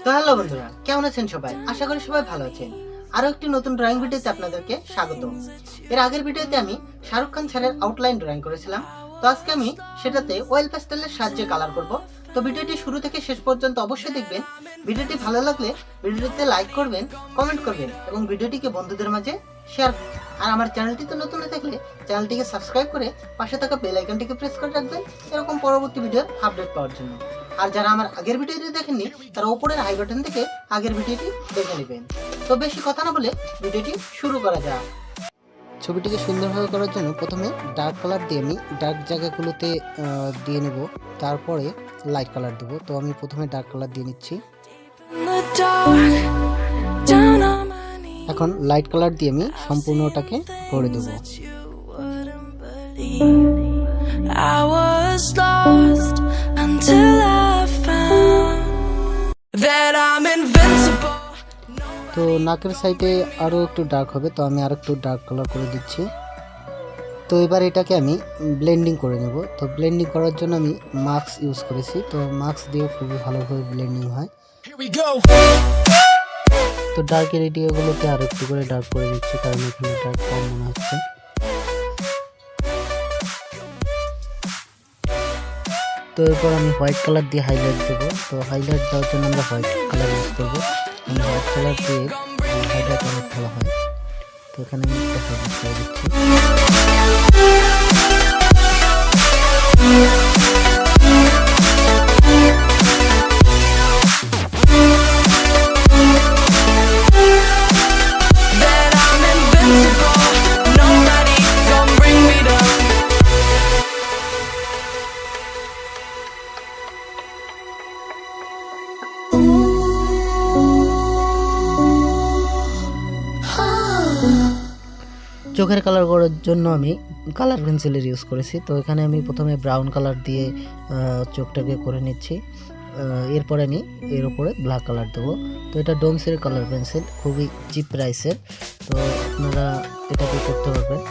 তো হ্যালো বন্ধুরা, কেমন আছেন সবাই? আশা করি সবাই ভালো আছেন। আরো একটি নতুন ড্রয়িং ভিডিওতে আপনাদেরকে স্বাগত। এর আগের ভিডিওতে আমি শাহরুখ খান স্যারের আউটলাইন ড্রয়িং করেছিলাম। তো আজকে আমি সেটাতে অয়েল প্যাস্টেলের সাহায্যে কালার করব। তো ভিডিওটি শুরু থেকে শেষ পর্যন্ত অবশ্যই দেখবেন। ভিডিওটি ভালো লাগলে ভিডিওটিতে লাইক করবেন, কমেন্ট করবেন এবং ভিডিওটিকে বন্ধুদের মাঝে শেয়ার করবেন। আর আমার চ্যানেলটিতে নতুন হয়ে থাকলে চ্যানেলটিকে সাবস্ক্রাইব করে পাশে থাকা বেল আইকনটিকে প্রেস করে রাখবেন এরকম পরবর্তী ভিডিওর আপডেট পাওয়ার জন্য। আর যারা আমার আগের ভিডিওটি দেখেননি তারা উপরের আই বাটন থেকে আগের ভিডিওটি দেখে নেবেন। তো বেশি কথা না বলে ভিডিওটি শুরু করা যাক। ছবিটিকে সুন্দরভাবে করার জন্য প্রথমে ডার্ক কালার দিয়ে আমি ডার্ক জায়গাগুলোতে দিয়ে নেব, তারপরে লাইট কালার দেবো। তো আমি প্রথমে ডার্ক কালার দিয়ে নিচ্ছি। এখন লাইট কালার দিয়ে আমি সম্পূর্ণটাকে করে দেবো। I was lost until I found that I'm invincible. তো নাকের সাইডে আরো একটু ডার্ক হবে, তো আমি আরো একটু ডার্ক কালার করে দিচ্ছি। তো এবার এটাকে আমি ব্লেন্ডিং করে নেব। তো ব্লেন্ডিং করার জন্য আমি মাস্ক ইউজ করেছি। তো মাস্ক দিয়ে খুবই ভালোভাবে ব্লেন্ডিং হয়। তো ডার্ক এরিয়াগুলোতে আরো একটু করে ডার্ক করে দিচ্ছি, কারণ এখানে ডার্ক কম মনে হচ্ছে। তো এরপর আমি হোয়াইট কালার দিয়ে হাইলাইট দেবো। তো হাইলাইট দেওয়ার জন্য আমরা হোয়াইট কালার ইউজ করবো। হোয়াইট কালার দিয়ে হাইলাইট অনেক ভালো হয়। তো এখানে আমি একটা হাইলাইট করে দিচ্ছি। চোখের কালার করার জন্য আমি কালার পেন্সিলের ইউজ করেছি। তো এখানে আমি প্রথমে ব্রাউন কালার দিয়ে চোখটাকে করে নিচ্ছি। এরপরে আমি এর উপরে ব্ল্যাক কালার দেবো। তো এটা ডোমসের কালার পেন্সিল, খুবই চিপ প্রাইসের। তো আপনারা এটা দিয়ে করতে পারবেন।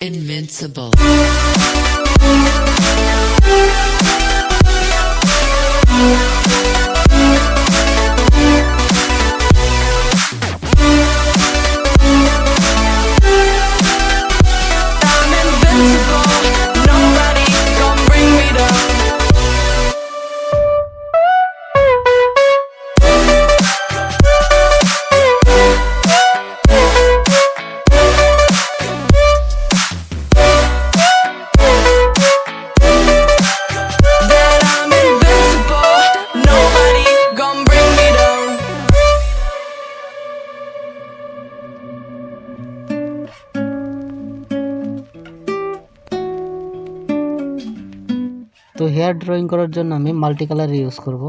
Invincible. তো হেয়ার ড্রয়িং করার জন্য আমি মাল্টি কালার ইউজ করব।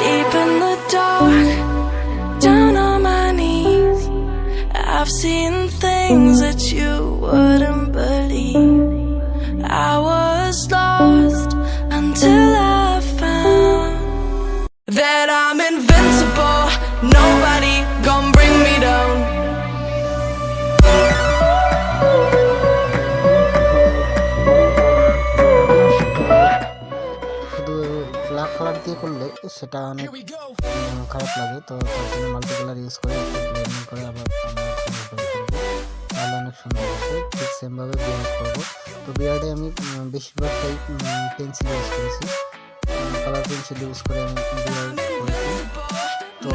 Deep in the dark, down on my knees, I've seen things that you wouldn't believe. I was lost until I found that I'm invincible. Nobody gonna bring me down. শুধু black colour দিয়ে করলে সেটা অনেক খারাপ লাগে। তো তার জন্য মাল্টি কালার ইউজ করে একটু ব্লেন্ডিং করে আবার আমরা করবো, তাহলে অনেক সুন্দর হবে। ঠিক সেমভাবে বিয়ার্ড করবো। তো বিয়ার্ডে আমি বেশিরভাগটাই পেন্সিল ইউজ করেছি, কালার পেন্সিল ইউজ করে আমি বিয়ার্ড করেছি। তো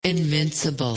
Invincible.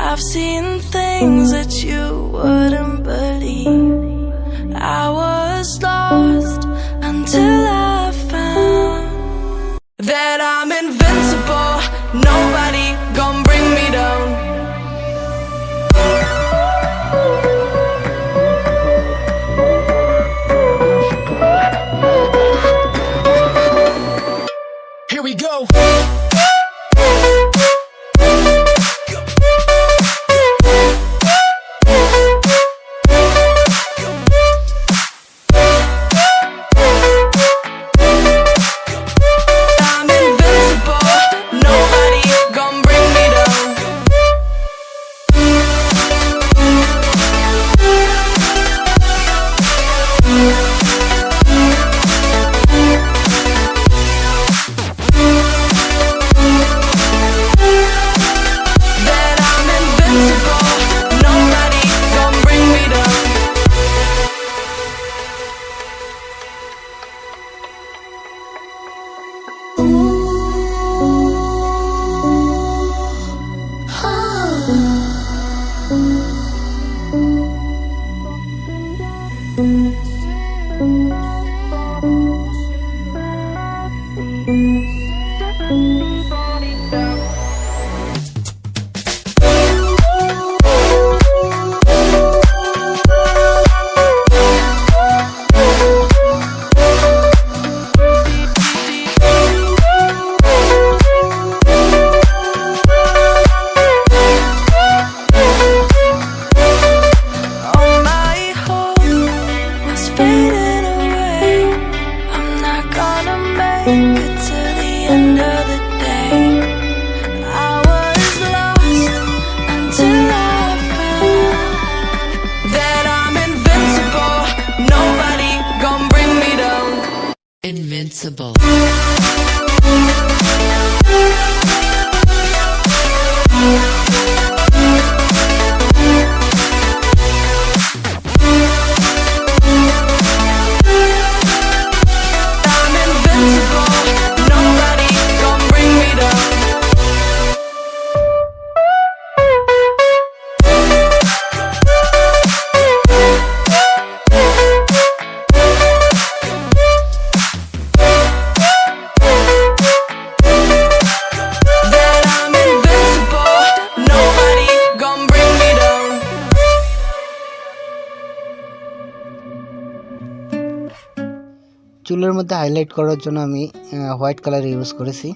I've seen things that you wouldn't believe. I was lost until I found that I'm invincible. Nobody gon' bring me down. Here we go. Invincible. চুলের মধ্যে highlight করার জন্য আমি white colour use করেছি।